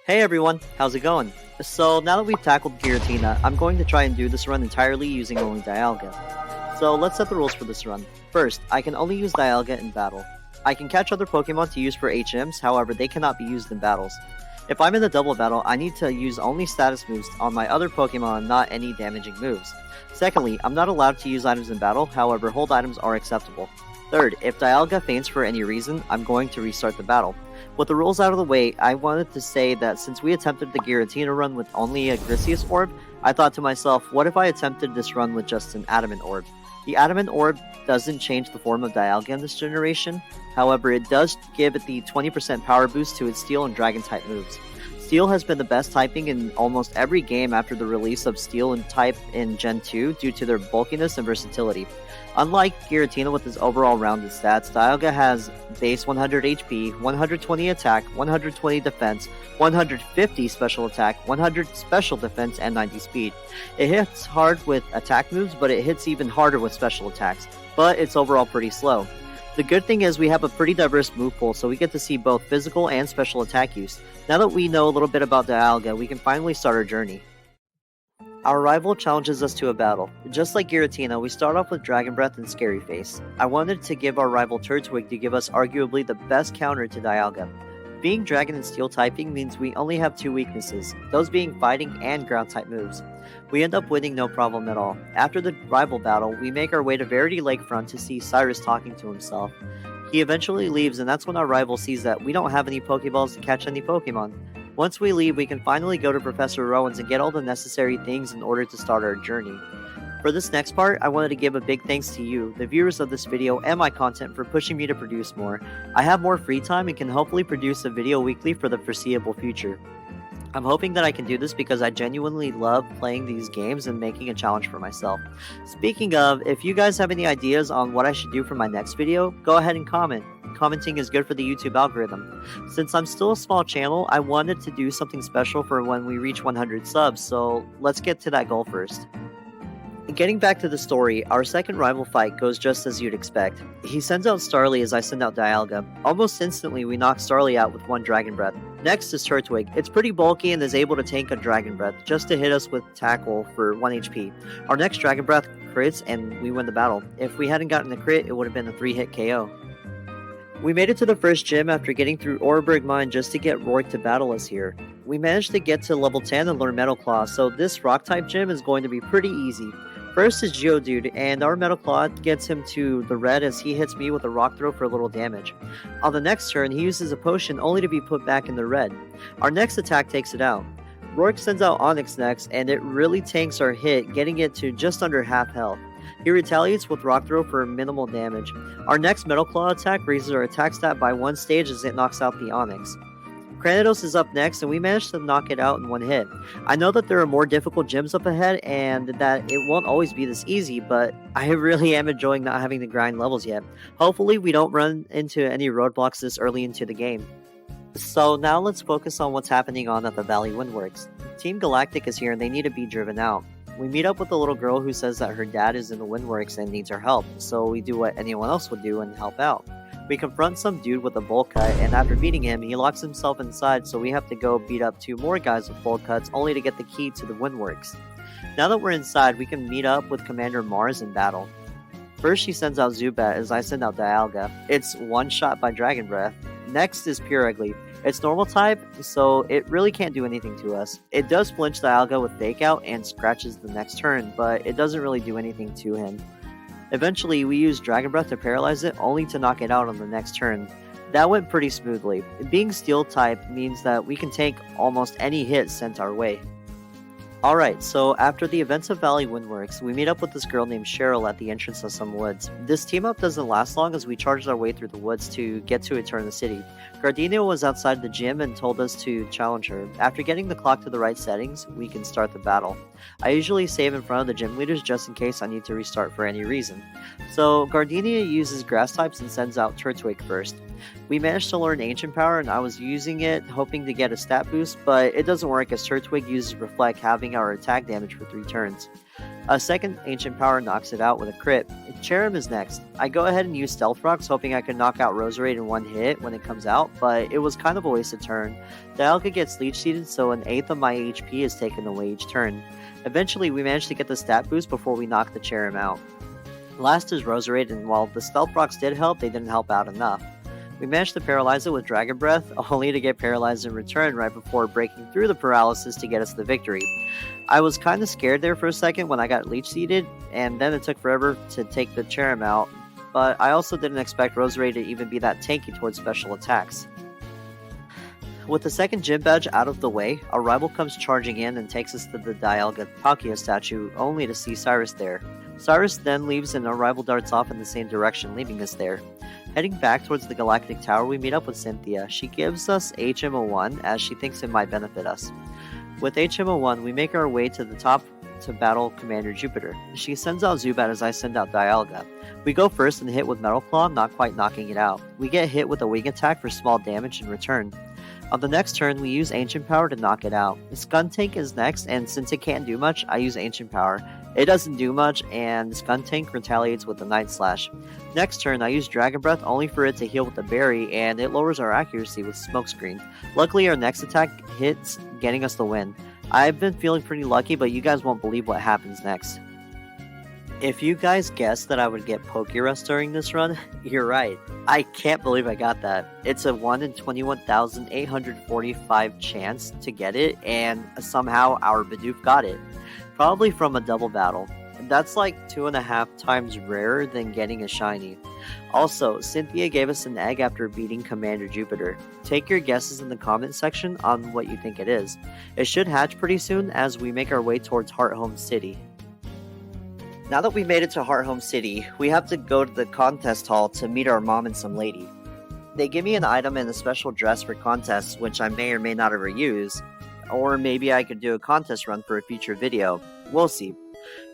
Hey everyone, how's it going? So now that we've tackled Giratina, I'm going to try and do this run entirely using only Dialga. So let's set the rules for this run. First, I can only use Dialga in battle. I can catch other Pokemon to use for HMs, however they cannot be used in battles. If I'm in a double battle, I need to use only status moves on my other Pokemon, not any damaging moves. Secondly, I'm not allowed to use items in battle, however hold items are acceptable. Third, if Dialga faints for any reason, I'm going to restart the battle. With the rules out of the way, I wanted to say that since we attempted the Giratina run with only a Grisius Orb, I thought to myself, what if I attempted this run with just an Adamant Orb? The Adamant Orb doesn't change the form of Dialga in this generation, however it does give it the 20% power boost to its Steel and Dragon type moves. Steel has been the best typing in almost every game after the release of Steel and type in Gen 2 due to their bulkiness and versatility. Unlike Giratina with its overall rounded stats, Dialga has base 100 HP, 120 attack, 120 defense, 150 special attack, 100 special defense, and 90 speed. It hits hard with attack moves, but it hits even harder with special attacks, but it's overall pretty slow. The good thing is we have a pretty diverse move pool, so we get to see both physical and special attack use. Now that we know a little bit about Dialga, we can finally start our journey. Our rival challenges us to a battle. Just like Giratina, we start off with Dragon Breath and Scary Face. I wanted to give our rival Turtwig to give us arguably the best counter to Dialga. Being Dragon and Steel typing means we only have two weaknesses, those being fighting and ground type moves. We end up winning no problem at all. After the rival battle, we make our way to Verity Lakefront to see Cyrus talking to himself. He eventually leaves, and that's when our rival sees that we don't have any Pokeballs to catch any Pokemon. Once we leave, we can finally go to Professor Rowan's and get all the necessary things in order to start our journey. For this next part, I wanted to give a big thanks to you, the viewers of this video and my content, for pushing me to produce more. I have more free time and can hopefully produce a video weekly for the foreseeable future. I'm hoping that I can do this because I genuinely love playing these games and making a challenge for myself. Speaking of, if you guys have any ideas on what I should do for my next video, go ahead and comment. Commenting is good for the YouTube algorithm. Since I'm still a small channel, I wanted to do something special for when we reach 100 subs, so let's get to that goal first. Getting back to the story, our second rival fight goes just as you'd expect. He sends out Starly as I send out Dialga. Almost instantly, we knock Starly out with one Dragon Breath. Next is Turtwig. It's pretty bulky and is able to tank a Dragon Breath just to hit us with Tackle for 1 HP. Our next Dragon Breath crits and we win the battle. If we hadn't gotten the crit, it would have been a 3-hit KO. We made it to the first gym after getting through Oreburg Mine just to get Rourke to battle us here. We managed to get to level 10 and learn Metal Claw, so this Rock-type gym is going to be pretty easy. First is Geodude, and our Metal Claw gets him to the red as he hits me with a Rock Throw for a little damage. On the next turn, he uses a potion only to be put back in the red. Our next attack takes it out. Rourke sends out Onix next, and it really tanks our hit, getting it to just under half health. He retaliates with Rock Throw for minimal damage. Our next Metal Claw attack raises our attack stat by 1 stage as it knocks out the Onix. Cranidos is up next, and we managed to knock it out in 1 hit. I know that there are more difficult gyms up ahead, and that it won't always be this easy, but I really am enjoying not having to grind levels yet. Hopefully we don't run into any roadblocks this early into the game. So now let's focus on what's happening on at the Valley Windworks. Team Galactic is here and they need to be driven out. We meet up with a little girl who says that her dad is in the Windworks and needs our help, so we do what anyone else would do and help out. We confront some dude with a bowl cut, and after beating him, he locks himself inside, so we have to go beat up 2 more guys with bowl cuts only to get the key to the Windworks. Now that we're inside, we can meet up with Commander Mars in battle. First, she sends out Zubat as I send out Dialga. It's one shot by Dragon Breath. Next is Pure Ugly. It's normal type, so it really can't do anything to us. It does flinch Dialga with Fake Out and scratches the next turn, but it doesn't really do anything to him. Eventually, we use Dragon Breath to paralyze it, only to knock it out on the next turn. That went pretty smoothly. Being Steel type means that we can take almost any hit sent our way. Alright, so after the events of Valley Windworks, we meet up with this girl named Cheryl at the entrance of some woods. This team up doesn't last long as we charged our way through the woods to get to Eterna City. Gardenia was outside the gym and told us to challenge her. After getting the clock to the right settings, we can start the battle. I usually save in front of the gym leaders just in case I need to restart for any reason. So Gardenia uses grass types and sends out Turtwig first. We managed to learn Ancient Power and I was using it hoping to get a stat boost, but it doesn't work as Turtwig uses Reflect, having our attack damage for 3 turns. A second Ancient Power knocks it out with a crit. Cherrim is next. I go ahead and use Stealth Rocks, hoping I can knock out Roserade in one hit when it comes out, but it was kind of a wasted turn. Dialga gets Leech Seeded, so an eighth of my HP is taken away each turn. Eventually, we manage to get the stat boost before we knock the Cherrim out. Last is Roserade, and while the Stealth Rocks did help, they didn't help out enough. We managed to paralyze it with Dragon Breath, only to get paralyzed in return right before breaking through the paralysis to get us the victory. I was kind of scared there for a second when I got Leech Seeded, and then it took forever to take the Cherrim out, but I also didn't expect Roserade to even be that tanky towards special attacks. With the second gym badge out of the way, our rival comes charging in and takes us to the Dialga Palkia statue, only to see Cyrus there. Cyrus then leaves and our rival darts off in the same direction, leaving us there. Heading back towards the Galactic Tower, we meet up with Cynthia. She gives us HM01 as she thinks it might benefit us. With HM01, we make our way to the top to battle Commander Jupiter. She sends out Zubat as I send out Dialga. We go first and hit with Metal Claw, not quite knocking it out. We get hit with a Wing Attack for small damage in return. On the next turn, we use Ancient Power to knock it out. Skuntank is next, and since it can't do much, I use Ancient Power. It doesn't do much, and Skuntank retaliates with the Night Slash. Next turn, I use Dragon Breath only for it to heal with the Berry, and it lowers our accuracy with Smokescreen. Luckily, our next attack hits, getting us the win. I've been feeling pretty lucky, but you guys won't believe what happens next. If you guys guessed that I would get Pokerust during this run, you're right. I can't believe I got that. It's a 1 in 21,845 chance to get it, and somehow our Bidoof got it. Probably from a double battle. That's like 2.5 times rarer than getting a shiny. Also, Cynthia gave us an egg after beating Commander Jupiter. Take your guesses in the comment section on what you think it is. It should hatch pretty soon as we make our way towards Hearthome City. Now that we made it to Hearthome City, we have to go to the contest hall to meet our mom and some lady. They give me an item and a special dress for contests, which I may or may not ever use, or maybe I could do a contest run for a future video. We'll see.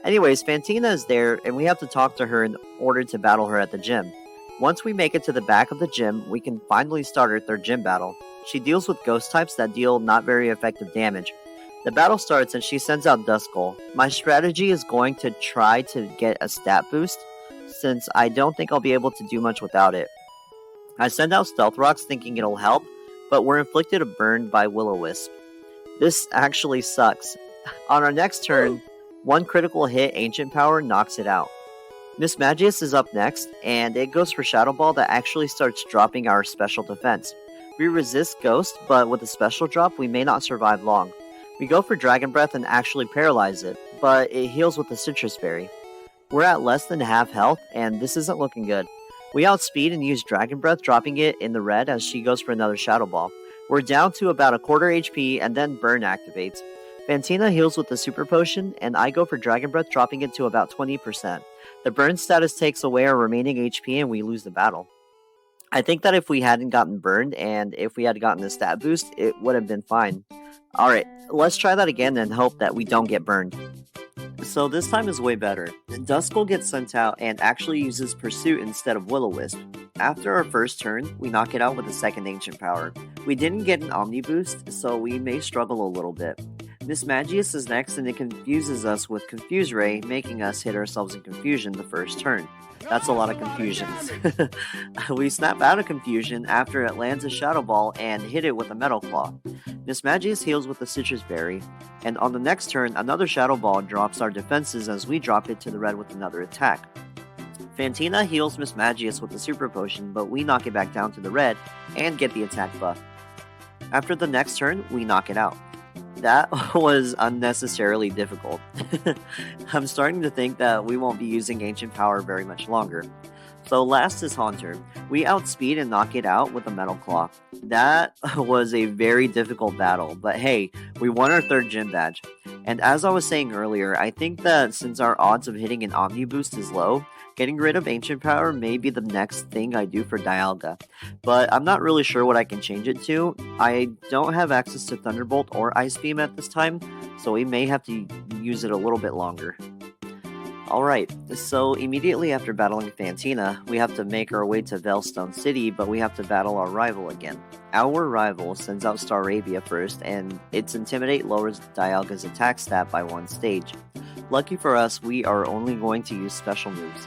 Anyways, Fantina is there, and we have to talk to her in order to battle her at the gym. Once we make it to the back of the gym, we can finally start our third gym battle. She deals with ghost types that deal not very effective damage. The battle starts and she sends out Duskull. My strategy is going to try to get a stat boost, since I don't think I'll be able to do much without it. I send out Stealth Rocks thinking it'll help, but we're inflicted a burn by Will-O-Wisp. This actually sucks. On our next turn, one critical hit Ancient Power knocks it out. Miss Magius is up next, and it goes for Shadow Ball that actually starts dropping our special defense. We resist Ghost, but with a special drop, we may not survive long. We go for Dragon Breath and actually paralyze it, but it heals with the Citrus Berry. We're at less than half health, and this isn't looking good. We outspeed and use Dragon Breath, dropping it in the red as she goes for another Shadow Ball. We're down to about a quarter HP, and then Burn activates. Fantina heals with the Super Potion, and I go for Dragon Breath, dropping it to about 20%. The Burn status takes away our remaining HP, and we lose the battle. I think that if we hadn't gotten burned, and if we had gotten a stat boost, it would have been fine. Alright, let's try that again and hope that we don't get burned. So this time is way better. Duskull gets sent out and actually uses Pursuit instead of Will-O-Wisp. After our first turn, we knock it out with a second Ancient Power. We didn't get an Omni Boost, so we may struggle a little bit. Miss Magius is next and it confuses us with Confuse Ray, making us hit ourselves in confusion the first turn. That's a lot of confusions. We snap out of confusion after it lands a Shadow Ball and hit it with a Metal Claw. Miss Magius heals with the Citrus Berry, and on the next turn, another Shadow Ball drops our defenses as we drop it to the red with another attack. Fantina heals Miss Magius with the Super Potion, but we knock it back down to the red and get the attack buff. After the next turn, we knock it out. That was unnecessarily difficult. I'm starting to think that we won't be using Ancient Power very much longer. So last is Haunter. We outspeed and knock it out with a Metal Claw. That was a very difficult battle, but hey, we won our third gym badge. And as I was saying earlier, I think that since our odds of hitting an Omni Boost is low, getting rid of Ancient Power may be the next thing I do for Dialga. But I'm not really sure what I can change it to. I don't have access to Thunderbolt or Ice Beam at this time, so we may have to use it a little bit longer. Alright, so immediately after battling Fantina, we have to make our way to Veilstone City, but we have to battle our rival again. Our rival sends out Staravia first, and its Intimidate lowers Dialga's attack stat by 1 stage. Lucky for us, we are only going to use special moves.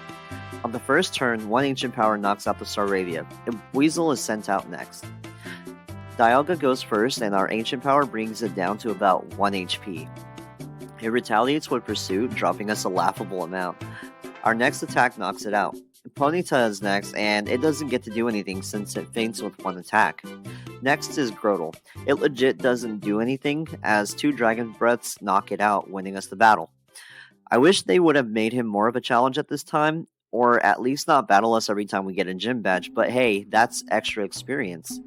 On the first turn, one Ancient Power knocks out the Staravia, and Weasel is sent out next. Dialga goes first, and our Ancient Power brings it down to about 1 HP. It retaliates with Pursuit, dropping us a laughable amount. Our next attack knocks it out. Ponyta is next, and it doesn't get to do anything since it faints with one attack. Next is Grotle. It legit doesn't do anything, as 2 Dragon Breaths knock it out, winning us the battle. I wish they would have made him more of a challenge at this time, or at least not battle us every time we get a gym badge, but hey, that's extra experience.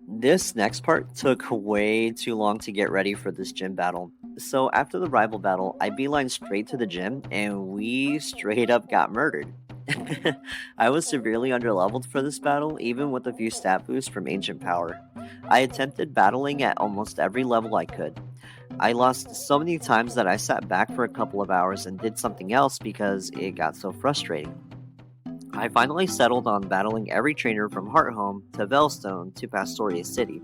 This next part took way too long to get ready for this gym battle. So after the rival battle, I beelined straight to the gym, and we straight up got murdered. I was severely underleveled for this battle, even with a few stat boosts from Ancient Power. I attempted battling at almost every level I could. I lost so many times that I sat back for a couple of hours and did something else because it got so frustrating. I finally settled on battling every trainer from Hearthome to Veilstone to Pastoria City.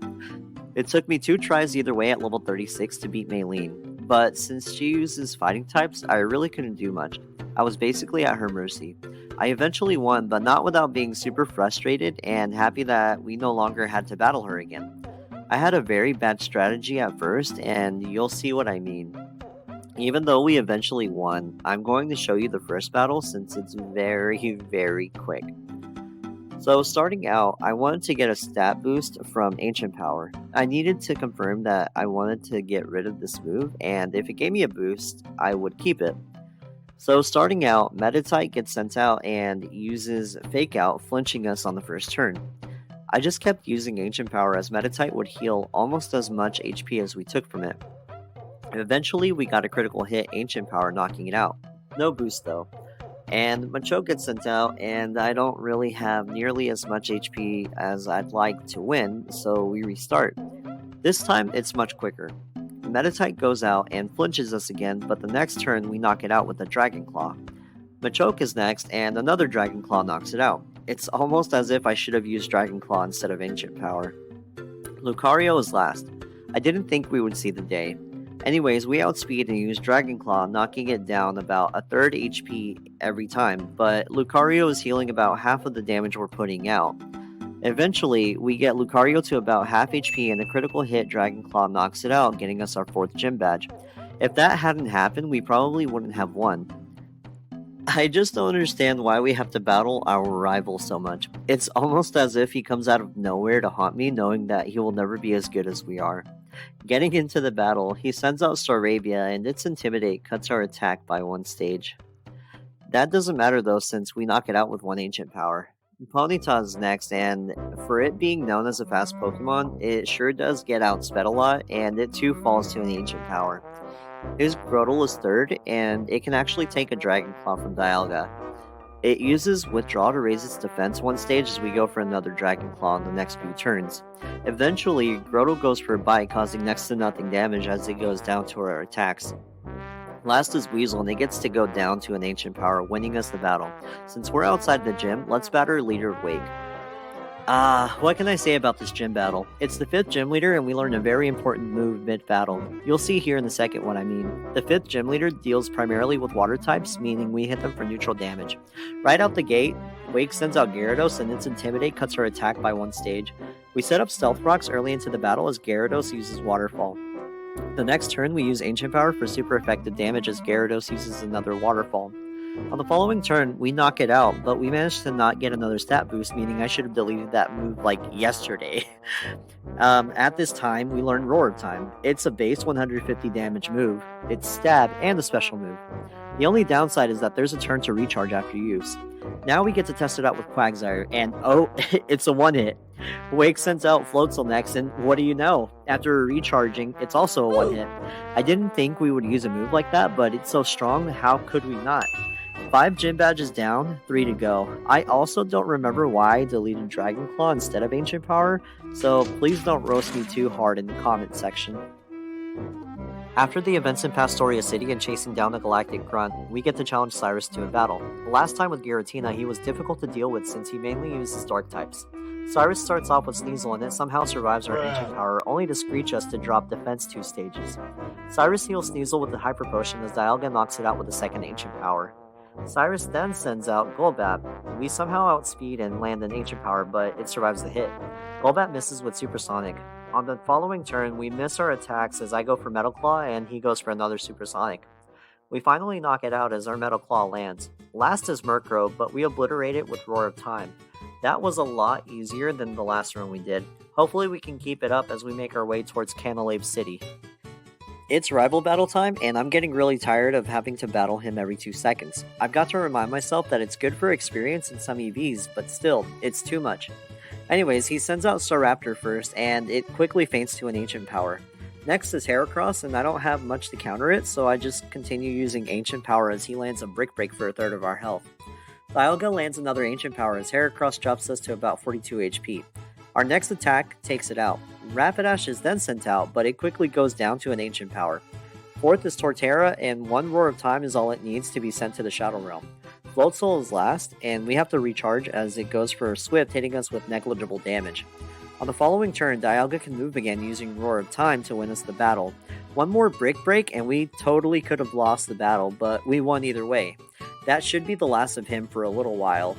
It took me 2 tries either way at level 36 to beat Maylene, but since she uses fighting types, I really couldn't do much. I was basically at her mercy. I eventually won, but not without being super frustrated and happy that we no longer had to battle her again. I had a very bad strategy at first, and you'll see what I mean. Even though we eventually won, I'm going to show you the first battle since it's very, very quick. So starting out, I wanted to get a stat boost from Ancient Power. I needed to confirm that I wanted to get rid of this move, and if it gave me a boost, I would keep it. So starting out, Meditite gets sent out and uses Fake Out, flinching us on the first turn. I just kept using Ancient Power as Meditite would heal almost as much HP as we took from it. Eventually, we got a critical hit Ancient Power knocking it out. No boost though. And Machoke gets sent out, and I don't really have nearly as much HP as I'd like to win, so we restart. This time, it's much quicker. Meditite goes out and flinches us again, but the next turn we knock it out with a Dragon Claw. Machoke is next, and another Dragon Claw knocks it out. It's almost as if I should have used Dragon Claw instead of Ancient Power. Lucario is last. I didn't think we would see the day. Anyways, we outspeed and use Dragon Claw, knocking it down about a third HP every time, but Lucario is healing about half of the damage we're putting out. Eventually, we get Lucario to about half HP and a critical hit Dragon Claw knocks it out, getting us our 4th gym badge. If that hadn't happened, we probably wouldn't have won. I just don't understand why we have to battle our rival so much. It's almost as if he comes out of nowhere to haunt me, knowing that he will never be as good as we are. Getting into the battle, he sends out Staravia, and its Intimidate cuts our attack by 1 stage. That doesn't matter though, since we knock it out with 1 Ancient Power. Ponyta is next, and for it being known as a fast Pokemon, it sure does get outsped a lot, and it too falls to an Ancient Power. His Grotle is third, and it can actually take a Dragon Claw from Dialga. It uses Withdraw to raise its defense 1 stage as we go for another Dragon Claw in the next few turns. Eventually, Grotle goes for a Bite, causing next to nothing damage as it goes down to our attacks. Last is Weasel, and it gets to go down to an Ancient Power, winning us the battle. Since we're outside the gym, let's batter Leader Wake. What can I say about this gym battle? It's the 5th gym leader, and we learn a very important move mid-battle. You'll see here in a second what I mean. The 5th gym leader deals primarily with water types, meaning we hit them for neutral damage. Right out the gate, Wake sends out Gyarados, and its Intimidate cuts her attack by 1 stage. We set up Stealth Rocks early into the battle as Gyarados uses Waterfall. The next turn, we use Ancient Power for super effective damage as Gyarados uses another Waterfall. On the following turn, we knock it out, but we managed to not get another stat boost, meaning I should have deleted that move like yesterday. At this time, we learn Roar Time. It's a base 150 damage move, it's stab, and a special move. The only downside is that there's a turn to recharge after use. Now we get to test it out with Quagsire, and oh, it's a 1-hit. Wake sends out Floatzel next, and what do you know? After recharging, it's also a 1-hit. I didn't think we would use a move like that, but it's so strong, how could we not? 5 gym badges down, 3 to go. I also don't remember why I deleted Dragon Claw instead of Ancient Power, so please don't roast me too hard in the comment section. After the events in Pastoria City and chasing down the Galactic Grunt, we get to challenge Cyrus to a battle. The last time with Giratina, he was difficult to deal with since he mainly uses Dark types. Cyrus starts off with Sneasel and it somehow survives our ancient power, only to screech us to drop defense 2 stages. Cyrus heals Sneasel with the Hyper Potion as Dialga knocks it out with the second ancient power. Cyrus then sends out Golbat. We somehow outspeed and land an ancient power, but it survives the hit. Golbat misses with Supersonic. On the following turn, we miss our attacks as I go for Metal Claw and he goes for another Supersonic. We finally knock it out as our Metal Claw lands. Last is Murkrow, but we obliterate it with Roar of Time. That was a lot easier than the last run we did. Hopefully we can keep it up as we make our way towards Canalave City. It's rival battle time, and I'm getting really tired of having to battle him every 2 seconds. I've got to remind myself that it's good for experience in some EVs, but still, it's too much. Anyways, he sends out Staraptor first, and it quickly faints to an Ancient Power. Next is Heracross, and I don't have much to counter it, so I just continue using Ancient Power as he lands a Brick Break for a third of our health. Dialga lands another Ancient Power as Heracross drops us to about 42 HP. Our next attack takes it out. Rapidash is then sent out, but it quickly goes down to an Ancient Power. Fourth is Torterra, and one Roar of Time is all it needs to be sent to the Shadow Realm. Floatzel is last, and we have to recharge as it goes for Swift, hitting us with negligible damage. On the following turn, Dialga can move again using Roar of Time to win us the battle. One more Brick Break, and we totally could have lost the battle, but we won either way. That should be the last of him for a little while.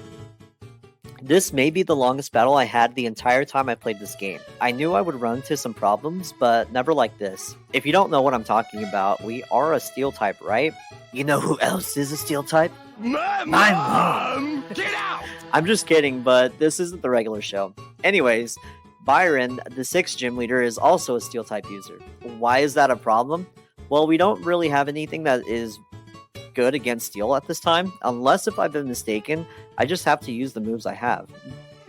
This may be the longest battle I had the entire time I played this game. I knew I would run into some problems, but never like this. If you don't know what I'm talking about, we are a Steel type, right? You know who else is a Steel type? My mom! Get out! I'm just kidding, but this isn't the regular show. Anyways, Byron, the 6th gym leader, is also a Steel type user. Why is that a problem? Well, we don't really have anything that is good against Steel at this time, unless if I've been mistaken, I just have to use the moves I have.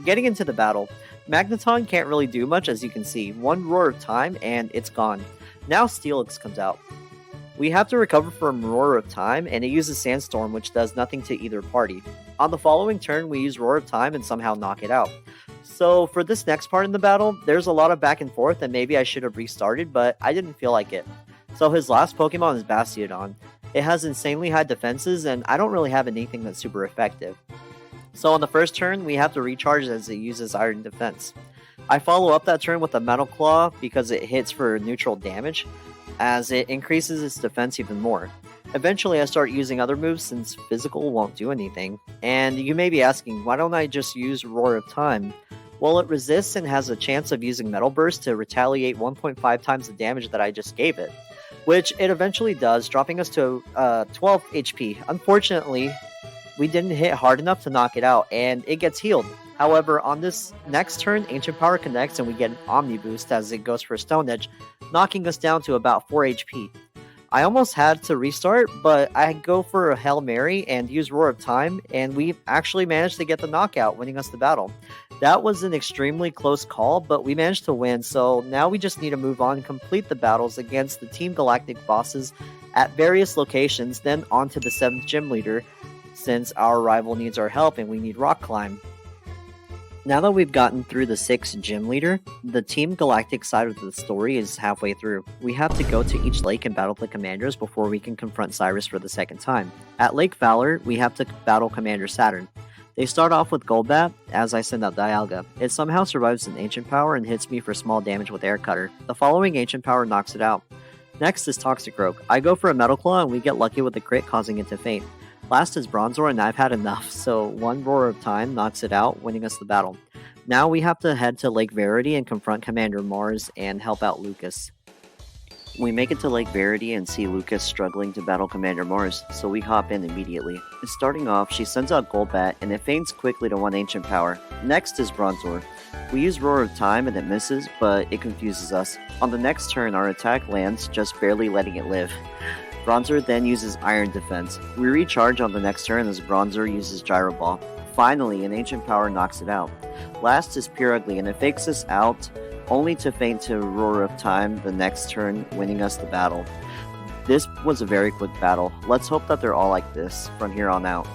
Getting into the battle, Magneton can't really do much as you can see. One Roar of Time and it's gone. Now Steelix comes out. We have to recover from Roar of Time and it uses Sandstorm which does nothing to either party. On the following turn we use Roar of Time and somehow knock it out. So for this next part in the battle, there's a lot of back and forth and maybe I should have restarted, but I didn't feel like it. So his last Pokemon is Bastiodon. It has insanely high defenses and I don't really have anything that's super effective. So on the first turn, we have to recharge as it uses Iron Defense. I follow up that turn with a Metal Claw because it hits for neutral damage, as it increases its defense even more. Eventually I start using other moves since Physical won't do anything. And you may be asking, why don't I just use Roar of Time? Well, it resists and has a chance of using Metal Burst to retaliate 1.5 times the damage that I just gave it. Which it eventually does, dropping us to 12 HP. Unfortunately, we didn't hit hard enough to knock it out, and it gets healed. However, on this next turn, Ancient Power connects and we get an Omni Boost as it goes for Stone Edge, knocking us down to about 4 HP. I almost had to restart, but I go for a Hail Mary and use Roar of Time, and we actually managed to get the knockout, winning us the battle. That was an extremely close call, but we managed to win, so now we just need to move on and complete the battles against the Team Galactic bosses at various locations, then on to the 7th gym leader, since our rival needs our help and we need Rock Climb. Now that we've gotten through the 6th gym leader, the Team Galactic side of the story is halfway through. We have to go to each lake and battle the commanders before we can confront Cyrus for the second time. At Lake Valor, we have to battle Commander Saturn. They start off with Golbat, as I send out Dialga. It somehow survives an Ancient Power and hits me for small damage with Air Cutter. The following Ancient Power knocks it out. Next is Toxicroak. I go for a Metal Claw and we get lucky with a crit causing it to faint. Last is Bronzor and I've had enough, so one Roar of Time knocks it out, winning us the battle. Now we have to head to Lake Verity and confront Commander Mars and help out Lucas. We make it to Lake Verity and see Lucas struggling to battle Commander Mars, so we hop in immediately. Starting off, she sends out Golbat and it faints quickly to one Ancient Power. Next is Bronzor. We use Roar of Time and it misses, but it confuses us. On the next turn, our attack lands, just barely letting it live. Bronzor then uses Iron Defense. We recharge on the next turn as Bronzor uses Gyro Ball. Finally, an Ancient Power knocks it out. Last is Pure Ugly, and it fakes us out, only to faint to Roar of Time the next turn, winning us the battle. This was a very quick battle. Let's hope that they're all like this from here on out.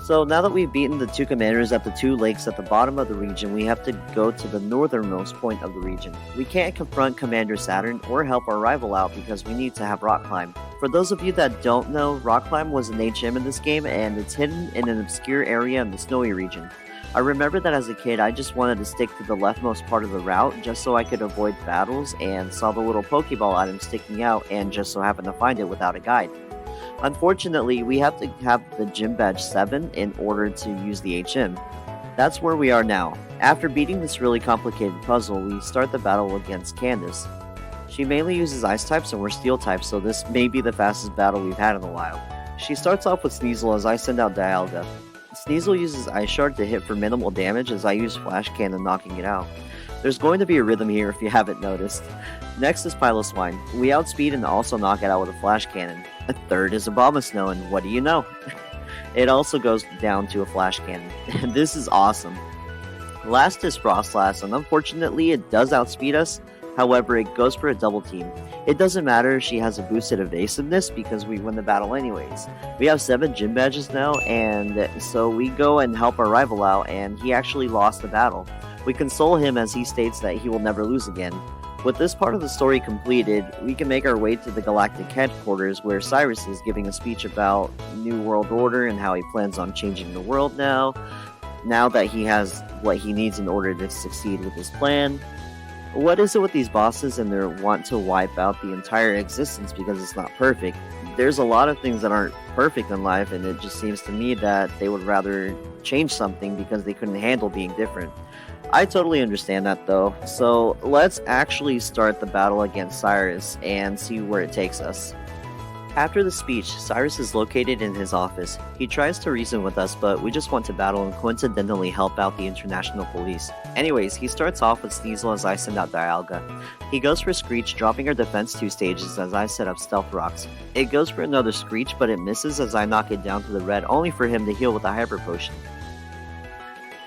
So now that we've beaten the 2 commanders at the 2 lakes at the bottom of the region, we have to go to the northernmost point of the region. We can't confront Commander Saturn or help our rival out because we need to have Rock Climb. For those of you that don't know, Rock Climb was an HM in this game and it's hidden in an obscure area in the snowy region. I remember that as a kid, I just wanted to stick to the leftmost part of the route just so I could avoid battles and saw the little Pokeball item sticking out and just so happened to find it without a guide. Unfortunately, we have to have the Gym Badge 7 in order to use the HM. That's where we are now. After beating this really complicated puzzle, we start the battle against Candace. She mainly uses Ice types and we're Steel types, so this may be the fastest battle we've had in a while. She starts off with Sneasel as I send out Dialga. Sneasel uses Ice Shard to hit for minimal damage as I use Flash Cannon knocking it out. There's going to be a rhythm here if you haven't noticed. Next is Piloswine. We outspeed and also knock it out with a Flash Cannon. A third is Abomasnow, and what do you know? It also goes down to a Flash Cannon. This is awesome. Last is Frostlass, and unfortunately it does outspeed us. However, it goes for a double team. It doesn't matter if she has a boosted evasiveness because we win the battle anyways. We have 7 gym badges now, and so we go and help our rival out, and he actually lost the battle. We console him as he states that he will never lose again. With this part of the story completed, we can make our way to the Galactic headquarters where Cyrus is giving a speech about New World Order and how he plans on changing the world now that he has what he needs in order to succeed with his plan. What is it with these bosses and their want to wipe out the entire existence because it's not perfect? There's a lot of things that aren't perfect in life, and it just seems to me that they would rather change something because they couldn't handle being different. I totally understand that though, so let's actually start the battle against Cyrus and see where it takes us. After the speech, Cyrus is located in his office. He tries to reason with us, but we just want to battle and coincidentally help out the international police. Anyways, he starts off with Sneasel as I send out Dialga. He goes for Screech, dropping our defense 2 stages as I set up Stealth Rocks. It goes for another Screech, but it misses as I knock it down to the red, only for him to heal with a Hyper Potion.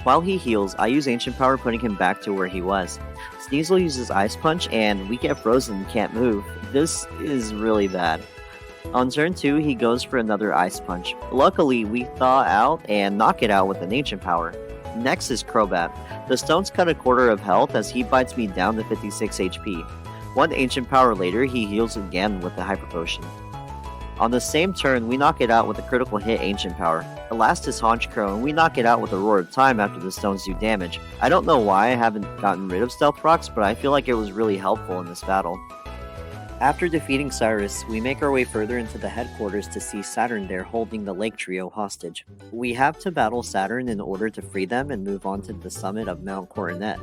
While he heals, I use Ancient Power, putting him back to where he was. Sneasel uses Ice Punch, and we get frozen and can't move. This is really bad. On turn 2, he goes for another Ice Punch. Luckily, we thaw out and knock it out with an Ancient Power. Next is Crobat. The stones cut a quarter of health as he bites me down to 56 HP. One Ancient Power later, he heals again with a Hyper Potion. On the same turn, we knock it out with a critical hit Ancient Power. The last is Honchkrow, and we knock it out with a Roar of Time after the stones do damage. I don't know why I haven't gotten rid of Stealth Rocks, but I feel like it was really helpful in this battle. After defeating Cyrus, we make our way further into the headquarters to see Saturn there holding the Lake Trio hostage. We have to battle Saturn in order to free them and move on to the summit of Mount Coronet.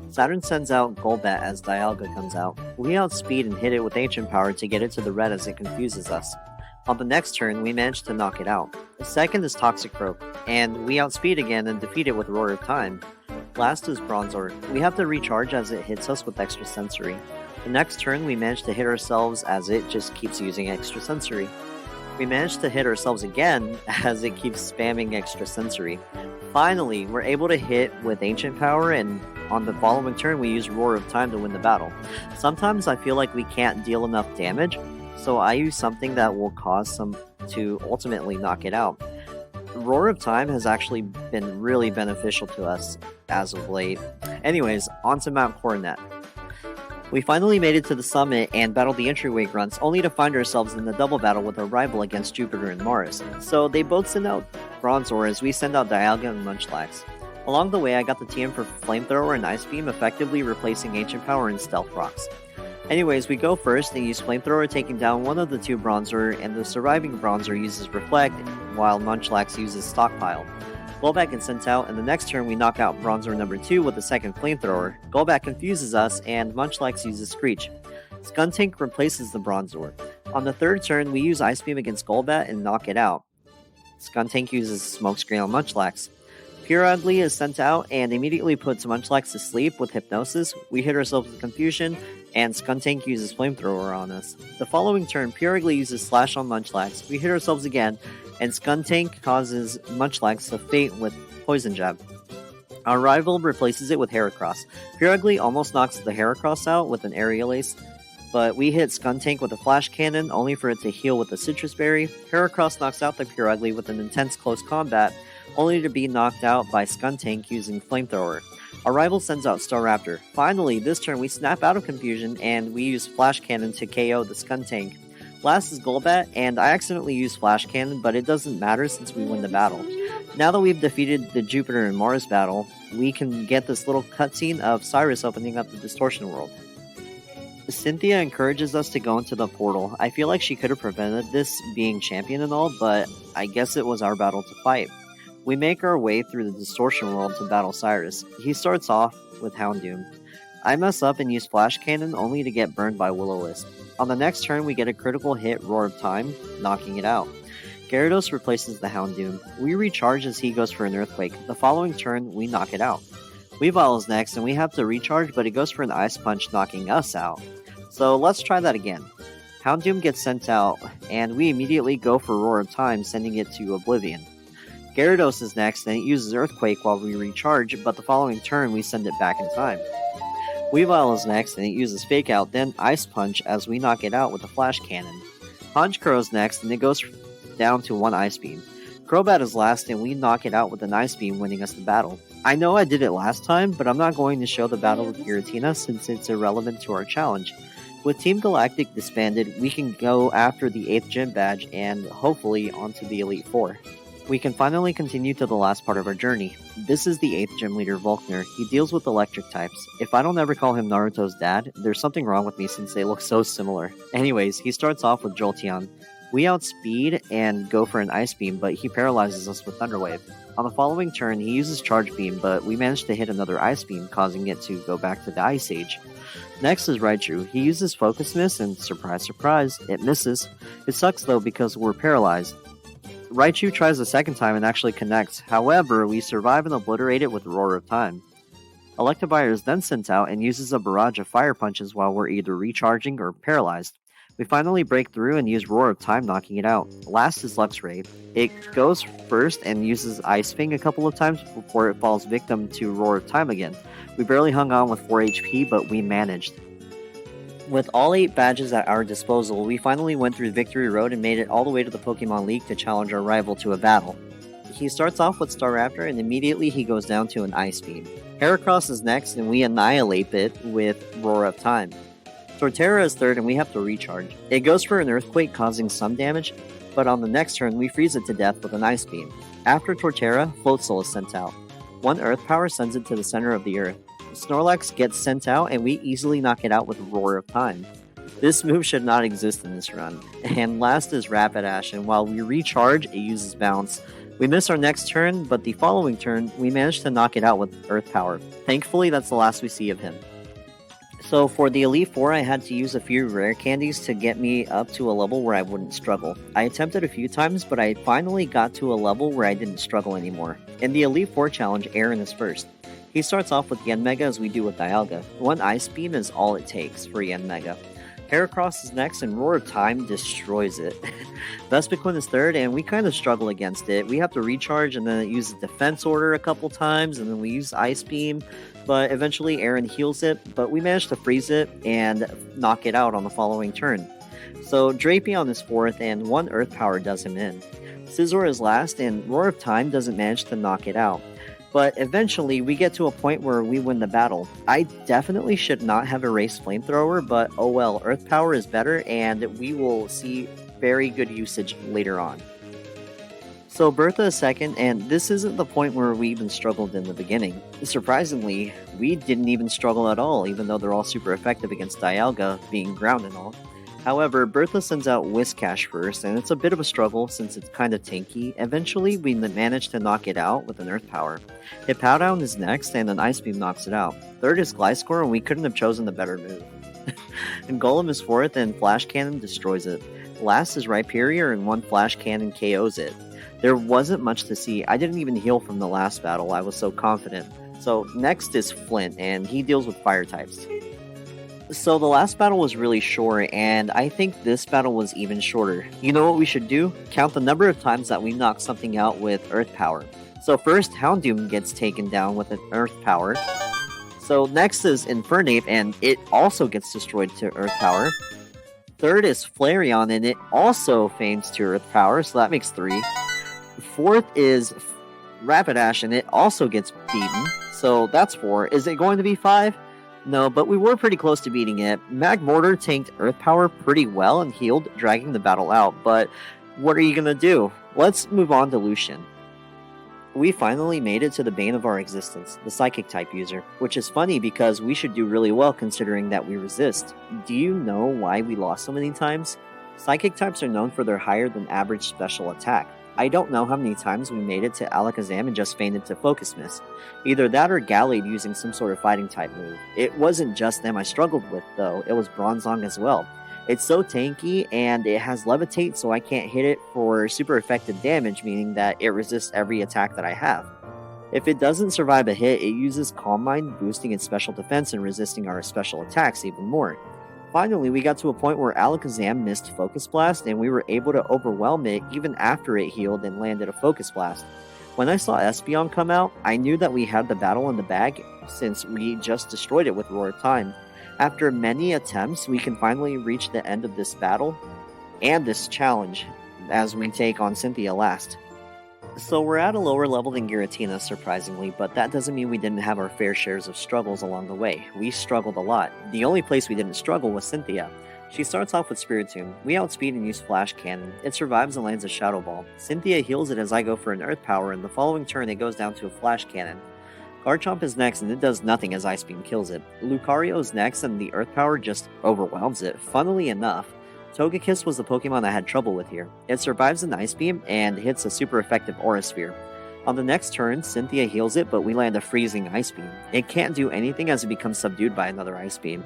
Saturn sends out Golbat as Dialga comes out. We outspeed and hit it with Ancient Power to get it to the red as it confuses us. On the next turn, we manage to knock it out. The second is Toxicroak, and we outspeed again and defeat it with Roar of Time. Last is Bronzor. We have to recharge as it hits us with Extra Sensory. The next turn, we manage to hit ourselves as it just keeps using Extra Sensory. We manage to hit ourselves again as it keeps spamming Extra Sensory. Finally, we're able to hit with Ancient Power, and on the following turn, we use Roar of Time to win the battle. Sometimes I feel like we can't deal enough damage, so I use something that will cause some to ultimately knock it out. Roar of Time has actually been really beneficial to us as of late. Anyways, on to Mount Coronet. We finally made it to the summit and battled the entryway grunts, only to find ourselves in the double battle with our rival against Jupiter and Mars. So they both send out Bronzor as we send out Dialga and Munchlax. Along the way, I got the TM for Flamethrower and Ice Beam, effectively replacing Ancient Power and Stealth Rocks. Anyways, we go first and use Flamethrower, taking down one of the 2 Bronzor, and the surviving Bronzor uses Reflect, while Munchlax uses Stockpile. Golbat gets sent out, and the next turn we knock out Bronzor number 2 with the second Flamethrower. Golbat confuses us, and Munchlax uses Screech. Skuntank replaces the Bronzor. On the third turn, we use Ice Beam against Golbat and knock it out. Skuntank uses Smokescreen on Munchlax. Pure Ugly is sent out and immediately puts Munchlax to sleep with Hypnosis. We hit ourselves with Confusion, and Skuntank uses Flamethrower on us. The following turn, Pure Ugly uses Slash on Munchlax. We hit ourselves again, and Skuntank causes Munchlax to faint with Poison Jab. Our rival replaces it with Heracross. Pure Ugly almost knocks the Heracross out with an Aerial Ace, but we hit Skuntank with a Flash Cannon, only for it to heal with a Citrus Berry. Heracross knocks out the Pure Ugly with an intense close combat, only to be knocked out by Skuntank using Flamethrower. Our rival sends out Staraptor. Finally, this turn we snap out of confusion and we use Flash Cannon to KO the Skuntank. Last is Golbat, and I accidentally used Flash Cannon, but it doesn't matter since we win the battle. Now that we've defeated the Jupiter and Mars battle, we can get this little cutscene of Cyrus opening up the Distortion World. Cynthia encourages us to go into the portal. I feel like she could have prevented this being champion and all, but I guess it was our battle to fight. We make our way through the Distortion World to battle Cyrus. He starts off with Houndoom. I mess up and use Flash Cannon only to get burned by Will-O-Wisp. On the next turn, we get a critical hit Roar of Time, knocking it out. Gyarados replaces the Houndoom. We recharge as he goes for an Earthquake. The following turn, we knock it out. Weavile is next, and we have to recharge, but it goes for an Ice Punch, knocking us out. So let's try that again. Houndoom gets sent out, and we immediately go for Roar of Time, sending it to Oblivion. Gyarados is next, and it uses Earthquake while we recharge, but the following turn we send it back in time. Weavile is next, and it uses Fake Out, then Ice Punch as we knock it out with a Flash Cannon. Honchkrow is next, and it goes down to one Ice Beam. Crobat is last, and we knock it out with an Ice Beam, winning us the battle. I know I did it last time, but I'm not going to show the battle with Giratina since it's irrelevant to our challenge. With Team Galactic disbanded, we can go after the 8th Gym Badge and hopefully onto the Elite Four. We can finally continue to the last part of our journey. This is the 8th Gym Leader, Volkner. He deals with electric types. If I don't ever call him Naruto's dad, there's something wrong with me since they look so similar. Anyways, he starts off with Jolteon. We outspeed and go for an Ice Beam, but he paralyzes us with Thunder Wave. On the following turn, he uses Charge Beam, but we manage to hit another Ice Beam, causing it to go back to the Ice Age. Next is Raichu. He uses Focus Miss, and surprise, surprise, it misses. It sucks though because we're paralyzed. Raichu tries a second time and actually connects, however, we survive and obliterate it with Roar of Time. Electivire is then sent out and uses a barrage of Fire Punches while we're either recharging or paralyzed. We finally break through and use Roar of Time, knocking it out. Last is Luxray. It goes first and uses Ice Fang a couple of times before it falls victim to Roar of Time again. We barely hung on with 4 HP, but we managed. With all 8 badges at our disposal, we finally went through Victory Road and made it all the way to the Pokemon League to challenge our rival to a battle. He starts off with Staraptor and immediately he goes down to an Ice Beam. Heracross is next and we annihilate it with Roar of Time. Torterra is third and we have to recharge. It goes for an Earthquake causing some damage, but on the next turn we freeze it to death with an Ice Beam. After Torterra, Floatzel is sent out. One Earth Power sends it to the center of the Earth. Snorlax gets sent out and we easily knock it out with Roar of Time. This move should not exist in this run. And last is Rapidash, and while we recharge, it uses Bounce. We miss our next turn, but the following turn, we manage to knock it out with Earth Power. Thankfully, that's the last we see of him. So for the Elite Four, I had to use a few rare candies to get me up to a level where I wouldn't struggle. I attempted a few times, but I finally got to a level where I didn't struggle anymore. In the Elite Four challenge, Aaron is first. He starts off with Yanmega as we do with Dialga. One Ice Beam is all it takes for Yanmega. Heracross is next and Roar of Time destroys it. Vespiquen is third and we kind of struggle against it. We have to recharge and then it uses Defense Order a couple times and then we use Ice Beam. But eventually Aaron heals it, but we manage to freeze it and knock it out on the following turn. So Drapion is fourth and one Earth Power does him in. Scizor is last and Roar of Time doesn't manage to knock it out. But eventually, we get to a point where we win the battle. I definitely should not have erased Flamethrower, but oh well, Earth Power is better, and we will see very good usage later on. So Bertha is second, and this isn't the point where we even struggled in the beginning. Surprisingly, we didn't even struggle at all, even though they're all super effective against Dialga, being ground and all. However, Bertha sends out Whiscash first, and it's a bit of a struggle since it's kind of tanky. Eventually, we manage to knock it out with an Earth Power. Hippowdon is next, and an Ice Beam knocks it out. Third is Gliscor, and we couldn't have chosen the better move. And Golem is fourth, and Flash Cannon destroys it. Last is Rhyperior, and one Flash Cannon KOs it. There wasn't much to see. I didn't even heal from the last battle, I was so confident. So next is Flint, and he deals with fire types. So the last battle was really short, and I think this battle was even shorter. You know what we should do? Count the number of times that we knock something out with Earth Power. So first, Houndoom gets taken down with an Earth Power. So next is Infernape, and it also gets destroyed to Earth Power. Third is Flareon, and it also feigns to Earth Power, so that makes 3. Fourth is Rapidash, and it also gets beaten, so that's 4. Is it going to be 5? No, but we were pretty close to beating it. Magmortar tanked Earth Power pretty well and healed, dragging the battle out, but what are you gonna do? Let's move on to Lucian. We finally made it to the bane of our existence, the Psychic type user, which is funny because we should do really well considering that we resist. Do you know why we lost so many times? Psychic types are known for their higher than average special attack. I don't know how many times we made it to Alakazam and just fainted to Focus Miss. Either that or Gallade using some sort of fighting type move. It wasn't just them I struggled with though, it was Bronzong as well. It's so tanky, and it has Levitate, so I can't hit it for super effective damage, meaning that it resists every attack that I have. If it doesn't survive a hit, it uses Calm Mind, boosting its special defense and resisting our special attacks even more. Finally, we got to a point where Alakazam missed Focus Blast, and we were able to overwhelm it even after it healed and landed a Focus Blast. When I saw Espeon come out, I knew that we had the battle in the bag, since we just destroyed it with Roar of Time. After many attempts, we can finally reach the end of this battle and this challenge as we take on Cynthia last. So we're at a lower level than Giratina, surprisingly, but that doesn't mean we didn't have our fair shares of struggles along the way. We struggled a lot. The only place we didn't struggle was Cynthia. She starts off with Spiritomb. We outspeed and use Flash Cannon. It survives and lands a Shadow Ball. Cynthia heals it as I go for an Earth Power, and the following turn it goes down to a Flash Cannon. Garchomp is next, and it does nothing as Ice Beam kills it. Lucario is next, and the Earth Power just overwhelms it. Funnily enough, Togekiss was the Pokemon I had trouble with here. It survives an Ice Beam and hits a super effective Aura Sphere. On the next turn, Cynthia heals it, but we land a freezing Ice Beam. It can't do anything as it becomes subdued by another Ice Beam.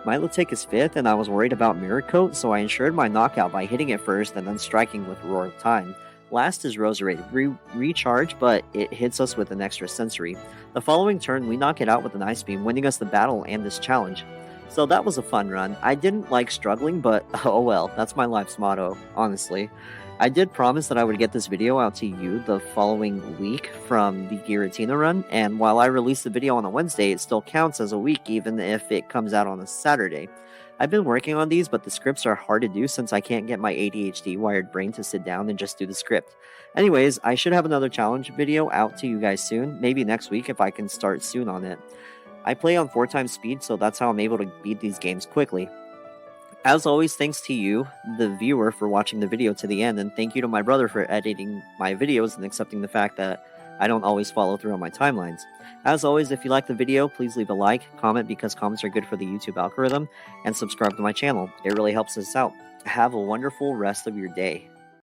Milotic is 5th, and I was worried about Mirror Coat, so I ensured my knockout by hitting it first and then striking with Roar of Time. Last is Roserade. Recharge, but it hits us with an extra sensory. The following turn, we knock it out with an Ice Beam, winning us the battle and this challenge. So that was a fun run. I didn't like struggling, but oh well, that's my life's motto, honestly. I did promise that I would get this video out to you the following week from the Giratina run, and while I release the video on a Wednesday, it still counts as a week even if it comes out on a Saturday. I've been working on these, but the scripts are hard to do since I can't get my ADHD wired brain to sit down and just do the script. Anyways, I should have another challenge video out to you guys soon, maybe next week if I can start soon on it. I play on 4 times speed, so that's how I'm able to beat these games quickly. As always, thanks to you, the viewer, for watching the video to the end, and thank you to my brother for editing my videos and accepting the fact that I don't always follow through on my timelines. As always, if you like the video, please leave a like, comment because comments are good for the YouTube algorithm, and subscribe to my channel. It really helps us out. Have a wonderful rest of your day.